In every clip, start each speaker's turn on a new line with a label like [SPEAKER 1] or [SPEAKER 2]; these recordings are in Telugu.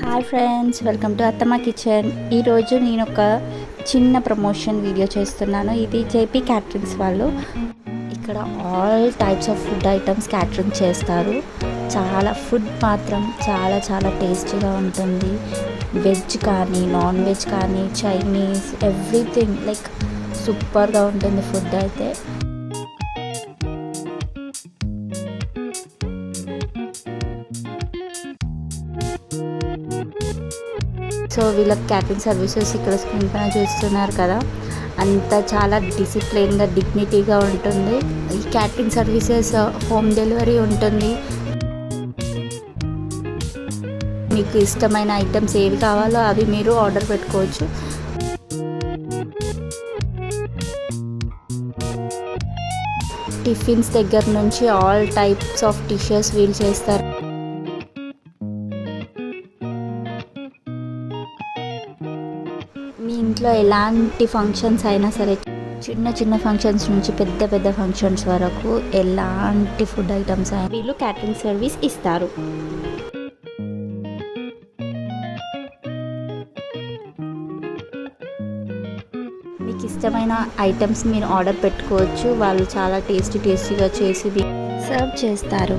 [SPEAKER 1] హాయ్ ఫ్రెండ్స్, వెల్కమ్ టు అత్తమ్మ కిచెన్. ఈరోజు నేను ఒక చిన్న ప్రమోషన్ వీడియో చేస్తున్నాను. ఇది జేపీ క్యాటరింగ్స్ వాళ్ళు. ఇక్కడ all types of food items catering చేస్తారు. ఫుడ్ మాత్రం చాలా టేస్టీగా ఉంటుంది. వెజ్ కానీ నాన్ వెజ్ కానీ చైనీస్ ఎవ్రీథింగ్ లైక్ సూపర్గా ఉంటుంది ఫుడ్ అయితే. సో వీళ్ళ క్యాటరింగ్ సర్వీసెస్ ఇక్కడ స్క్రీన్ పైన చూస్తున్నారు కదా, అంతా చాలా డిసిప్లైన్గా డిగ్నిటీగా ఉంటుంది. ఈ క్యాటరింగ్ సర్వీసెస్ హోమ్ డెలివరీ ఉంటుంది. మీకు ఇష్టమైన ఐటమ్స్ ఏవి కావాలో అవి మీరు ఆర్డర్ పెట్టుకోవచ్చు. టిఫిన్స్ దగ్గర నుంచి ఆల్ టైప్స్ ఆఫ్ డిషెస్ వీళ్ళు చేస్తారు. మీ ఇంట్లో ఎలాంటి ఫంక్షన్స్ అయినా సరే, చిన్న ఫంక్షన్స్ నుంచి పెద్ద ఫంక్షన్స్ వరకు ఎలాంటి ఫుడ్ ఐటమ్స్ అయినా వీళ్ళు క్యాటరింగ్ సర్వీస్ ఇస్తారు. మీకు ఇష్టమైన ఐటమ్స్ మీరు ఆర్డర్ పెట్టుకోవచ్చు. వాళ్ళు చాలా టేస్టీగా చేసి సర్వ్ చేస్తారు.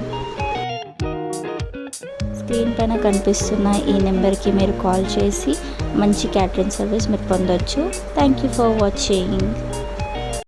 [SPEAKER 1] స్క్రీన్ పైన కనిపిస్తున్న ఈ నెంబర్కి మీరు కాల్ చేసి మంచి క్యాటరింగ్ సర్వీస్ మీరు పొందొచ్చు. Thank you for watching.